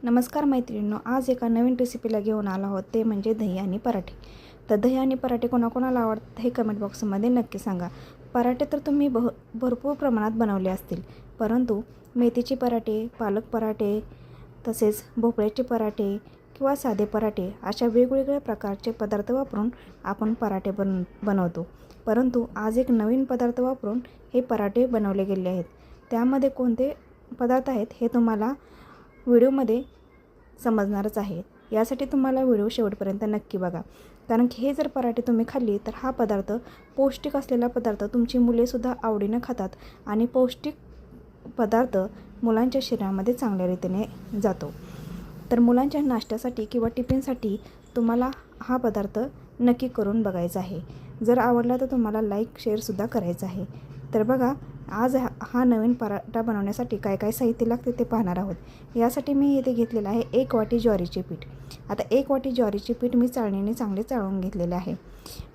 नमस्कार मैत्रिणींनो, आज एका नवीन रेसिपीला घेऊन आलो आहोत, ते म्हणजे दही आणि पराठे. तर दही आणि पराठे कोणाकोणाला आवडतात हे कमेंट बॉक्समध्ये नक्की सांगा. पराठे तर तुम्ही भरपूर प्रमाणात बनवले असतील, परंतु मेथीचे पराठे, पालक पराठे, तसेच भोपळ्याचे पराठे किंवा साधे पराठे अशा वेगवेगळ्या प्रकारचे पदार्थ वापरून आपण पराठे बनवतो. परंतु आज एक नवीन पदार्थ वापरून हे पराठे बनवले गेले आहेत. त्यामध्ये कोणते पदार्थ आहेत हे तुम्हाला व्हिडिओमध्ये समजणारच आहे. यासाठी तुम्हाला व्हिडिओ शेवटपर्यंत नक्की बघा, कारण की हे जर पराठे तुम्ही खाल्ली तर हा पदार्थ पौष्टिक असलेला पदार्थ तुमची मुलेसुद्धा आवडीनं खातात आणि पौष्टिक पदार्थ मुलांच्या शरीरामध्ये चांगल्या रीतीने जातो. तर मुलांच्या नाश्त्यासाठी किंवा टिफिनसाठी तुम्हाला हा पदार्थ नक्की करून बघायचा आहे. जर आवडला तर तुम्हाला लाईक शेअरसुद्धा करायचं आहे. तर बघा, आज हा नवीन पराठा बनवण्यासाठी काय काय साहित्य लागते ते पाहणार आहोत. यासाठी मी येथे घेतलेलं आहे 1 वाटी ज्वारीचे पीठ. आता 1 वाटी ज्वारीचे पीठ मी चाळणीने चांगले चाळून घेतलेले आहे.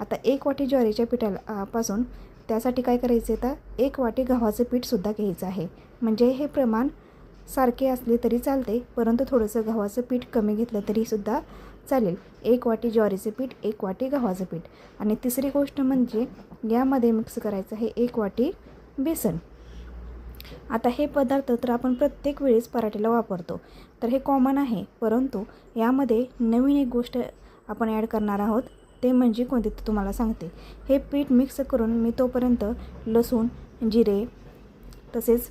आता 1 वाटी ज्वारीच्या पिठाला पासून त्यासाठी काय करायचं आहे, तर 1 वाटी गव्हाचं पीठसुद्धा घ्यायचं आहे. म्हणजे हे प्रमाण सारखे असले तरी चालते, परंतु थोडंसं गव्हाचं पीठ कमी घेतलं तरीसुद्धा चालेल. 1 वाटी ज्वारीचं पीठ, 1 वाटी गव्हाचं पीठ. आणि तिसरी गोष्ट म्हणजे यामध्ये मिक्स करायचं आहे 1 वाटी बेसन. आता हे पदार्थ तर आपण प्रत्येक वेळेस पराठ्याला वापरतो, तर हे कॉमन आहे. परंतु यामध्ये नवीन एक गोष्ट आपण ॲड करणार आहोत, ते म्हणजे कोणते ते तुम्हाला सांगते. हे पीठ मिक्स करून मी तोपर्यंत लसूण, जिरे, तसेच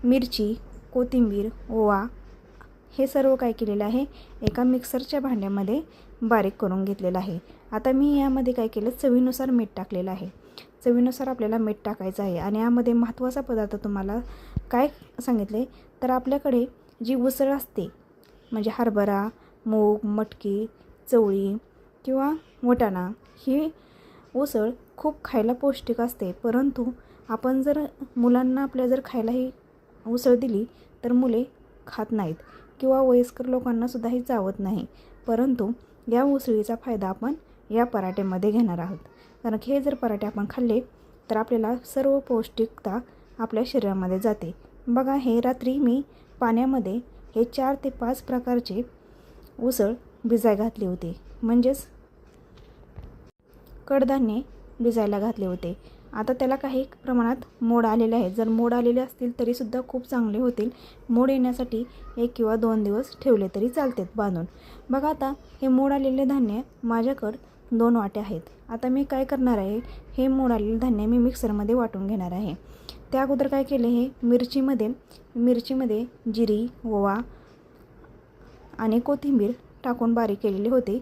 मिरची, कोथिंबीर, ओवा हे सर्व काय केलेलं आहे, एका मिक्सरच्या भांड्यामध्ये बारीक करून घेतलेलं आहे. आता मी यामध्ये काय केलं, चवीनुसार मीठ टाकलेलं आहे. चवीनुसार आपल्याला मीठ टाकायचं आहे. आणि यामध्ये महत्त्वाचा पदार्थ तुम्हाला काय सांगितले, तर आपल्याकडे जी उसळ असते, म्हणजे हरभरा, मूग, मटकी, चवळी किंवा वाटाणा, ही उसळ खूप खायला पौष्टिक असते. परंतु आपण जर मुलांना आपल्या जर खायला ही उसळ दिली तर मुले खात नाहीत किंवा वयस्कर लोकांनासुद्धा ही चावत नाही. परंतु या उसळीचा फायदा आपण या पराठ्यामध्ये घेणार आहोत, कारण की हे जर पराठे आपण खाल्ले तर आपल्याला सर्व पौष्टिकता आपल्या शरीरामध्ये जाते. बघा, हे रात्री मी पाण्यामध्ये हे 4 ते 5 प्रकारचे उसळ भिजाय घातले होते, म्हणजेच कडधान्ये भिजायला घातले होते. आता त्याला काही प्रमाणात मोड आलेले आहेत. जर मोड आलेले असतील तरीसुद्धा खूप चांगले होतील. मोड येण्यासाठी 1 किंवा 2 दिवस ठेवले तरी चालतात बांधून. बघा, आता हे मोड आलेले धान्य माझ्याकडं 2 वाट्या आहेत. आता मी काय करणार आहे, हे मोड आलेले धान्य मी मिक्सरमध्ये वाटून घेणार आहे. त्या अगोदर काय केले, हे मिरचीमध्ये जिरी, ओवा आणि कोथिंबीर टाकून बारीक केलेले होते.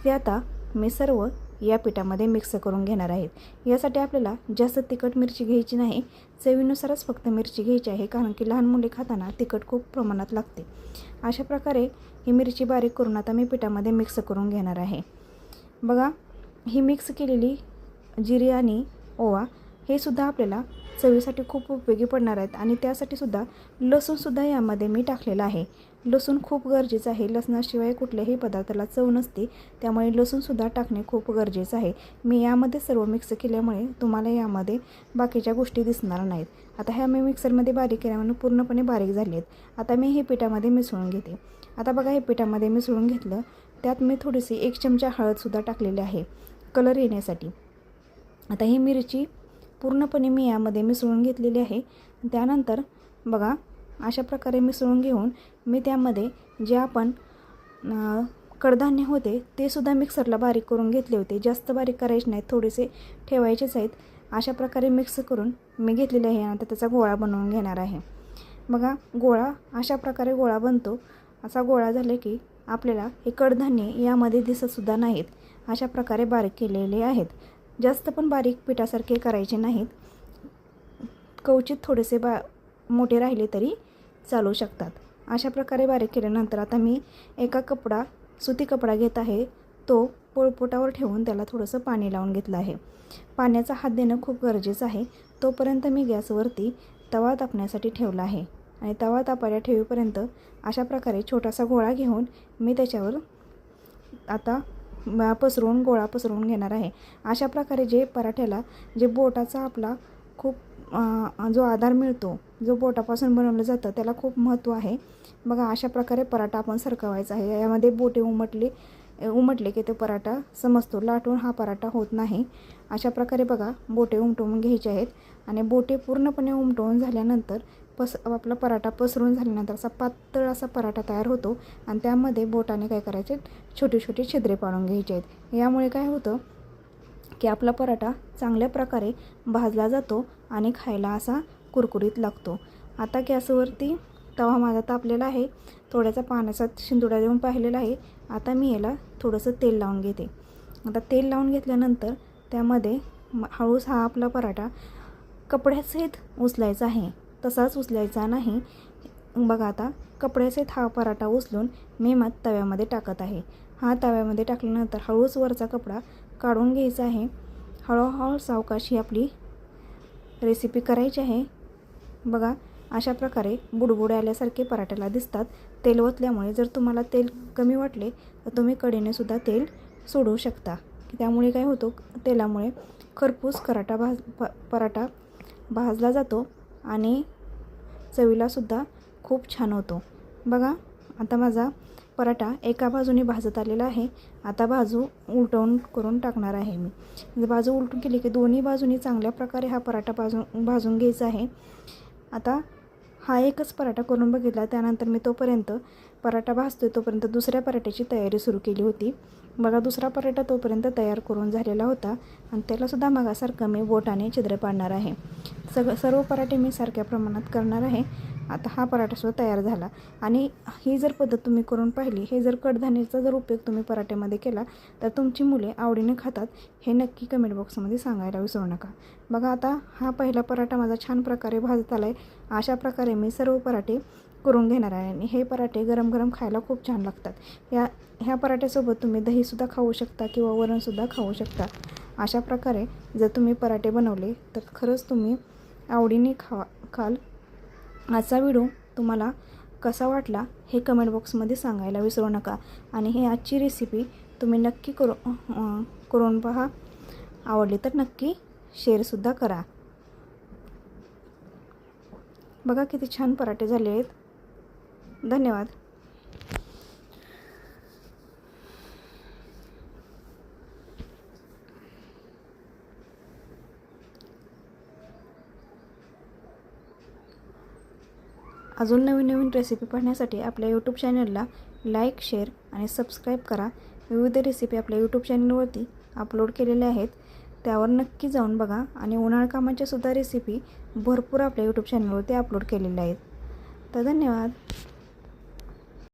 ते आता मी सर्व या पिठामध्ये मिक्स करून घेणार आहेत. यासाठी आपल्याला जास्त तिखट मिरची घ्यायची नाही, चवीनुसारच फक्त मिरची घ्यायची आहे, कारण की लहान मुले खाताना तिखट खूप प्रमाणात लागते. अशा प्रकारे ही मिरची बारीक करून आता मी पिठामध्ये मिक्स करून घेणार आहे. बघा, ही मिक्स केलेली जिरे आणि ओवा हे सुद्धा आपल्याला चवीसाठी खूप उपयोगी पडणार आहेत. आणि त्यासाठीसुद्धा लसूणसुद्धा यामध्ये मी टाकलेला आहे. लसूण खूप गरजेचं आहे. लसणाशिवाय कुठल्याही पदार्थाला चव नसते, त्यामुळे लसूणसुद्धा टाकणे खूप गरजेचं आहे. मी यामध्ये सर्व मिक्स केल्यामुळे तुम्हाला यामध्ये बाकीच्या गोष्टी दिसणार नाहीत. आता ह्या मी मिक्सरमध्ये बारीक केल्यामुळे पूर्णपणे बारीक झाले आहेत. आता मी हे पिठामध्ये मिसळून घेते. आता बघा, हे पिठामध्ये मिसळून घेतलं. त्यात मी थोडीशी 1 चमचा हळदसुद्धा टाकलेली आहे कलर येण्यासाठी. आता ही मिरची पूर्णपणे मी यामध्ये मिसळून घेतलेली आहे. त्यानंतर बघा, अशा प्रकारे मिसळून घेऊन मी त्यामध्ये जे आपण कडधान्य होते ते सुद्धा मिक्सरला बारीक करून घेतले होते. जास्त बारीक करायचे नाहीत, थोडेसे ठेवायचेच आहेत. अशा प्रकारे मिक्स करून मी घेतलेले आहे. आता त्याचा गोळा बनवून घेणार आहे. बघा, गोळा अशा प्रकारे गोळा बनतो. असा गोळा झाले की आपल्याला हे कडधान्ये यामध्ये दिसतसुद्धा नाहीत. अशा प्रकारे बारीक केलेले आहेत. जास्त पण बारीक पिठासारखे करायचे नाहीत, कवचित थोडेसे मोठे राहिले तरी चालू शकतात. अशा प्रकारे बारीक केल्यानंतर आता मी एका सुती कपडा घेत आहे. तो पोळपोटावर ठेवून त्याला थोडंसं पाणी लावून घेतलं आहे. पाण्याचा हात देणं खूप गरजेचं आहे. तोपर्यंत मी गॅसवरती तवा तापण्यासाठी ठेवला आहे. आणि तवा तापायला ठेवेपर्यंत अशा प्रकारे छोटासा गोळा घेऊन मी त्याच्यावर आता गोळा पसरवून घेणार आहे. अशा प्रकारे जे पराठ्याला जे बोटाचा आपला खूप जो आधार मिळतो, जो बोटापासून बनवलं जातं, त्याला खूप महत्त्व आहे. बघा अशा प्रकारे पराठा आपण सरकवायचा आहे. यामध्ये बोटे उमटले की तो पराठा समजतो. लाटून हा पराठा होत नाही. अशा प्रकारे बघा बोटे उमटवून घ्यायचे आहेत आणि बोटे पूर्णपणे उमटवून झाल्यानंतर आपला पराठा पसरून झाल्यानंतर असा पातळ असा पराठा तयार होतो आणि त्यामध्ये बोटाने काय करायचे, छोटे छोटे छिद्रे पाडून घ्यायचे आहेत. यामुळे काय होतं की आपला पराठा चांगल्या प्रकारे भाजला जातो आणि खायला असा कुरकुरीत लागतो. आता गॅसवरती तवा माझा तापलेला आहे. थोड्याचा पाण्याचा शिंदोडा देऊन पाहिलेला आहे. आता मी याला थोडंसं तेल लावून घेते. आता तेल लावून घेतल्यानंतर त्यामध्ये हळूच हा आपला पराठा कपड्यासहित उचलायचा आहे. तसाच उचलायचा नाही. बघा आता कपड्यासहित हा पराठा उचलून मी तव्यामध्ये टाकत आहे. हा तव्यामध्ये टाकल्यानंतर हळूच वरचा कपडा काढून घ्यायचा आहे. हळूहळू सावकाश ही आपली रेसिपी करायची आहे. बघा अशा प्रकारे बुडबुडे आल्यासारखे पराठ्याला दिसतात तेल ओतल्यामुळे. जर तुम्हाला तेल कमी वाटले तर तुम्ही कढईने सुद्धा तेल सोडू शकता. त्यामुळे काय होतं, तेलामुळे खरपूस पराठा भाजला जातो आणि चवीलासुद्धा खूप छान होतो. बघा आता माझा पराठा एका बाजूने भाजत आलेला आहे. आता बाजू उलटवून करून टाकणार आहे मी. बाजू उलटून केली की दोन्ही बाजूनी चांगल्या प्रकारे हा पराठा भाजून घ्यायचा आहे. आता हा एकच पराठा करून बघितला. त्यानंतर मी तोपर्यंत पराठा भाजतोय तोपर्यंत दुसऱ्या पराठ्याची तयारी सुरू केली होती. बघा दुसरा पराठा तोपर्यंत तयार करून झालेला होता आणि त्यालासुद्धा मगासारखं मी बोटाने छिद्र पाडणार आहे. सर्व पराठे मी सारख्या प्रमाणात करणार आहे. आता हा पराठासुद्धा तयार झाला आणि ही जर पद्धत तुम्ही करून पाहिली, हे जर कडधान्याचा जर उपयोग तुम्ही पराठ्यामध्ये केला तर तुमची मुले आवडीने खातात. हे नक्की कमेंट बॉक्समध्ये सांगायला विसरू नका. बघा आता हा पहिला पराठा माझा छान प्रकारे भाजत आला आहे. अशा प्रकारे मी सर्व पराठे करून घेणार आहे आणि हे पराठे गरम गरम खायला खूप छान लागतात. ह्या पराठ्यासोबत तुम्ही दहीसुद्धा खाऊ शकता किंवा वरणसुद्धा खाऊ शकता. अशा प्रकारे जर तुम्ही पराठे बनवले तर खरंच तुम्ही आवडीने खाल. आजचा व्हिडिओ तुम्हाला कसा वाटला हे कमेंट बॉक्समध्ये सांगायला विसरू नका आणि ही आजची रेसिपी तुम्ही नक्की करून पहा. आवडली तर नक्की शेअरसुद्धा करा. बघा किती छान पराठे झाले आहेत. धन्यवाद. अजून नवीन नवीन रेसिपी पाहण्यासाठी आपल्या यूट्यूब चॅनलला लाईक, शेअर आणि सबस्क्राईब करा. विविध रेसिपी आपल्या यूट्यूब चॅनलवरती अपलोड केलेल्या आहेत. त्यावर नक्की जाऊन बघा आणि उन्हाळ कामाच्यासुद्धा रेसिपी भरपूर आपल्या यूट्यूब चॅनलवरती अपलोड केलेल्या आहेत. तर धन्यवाद.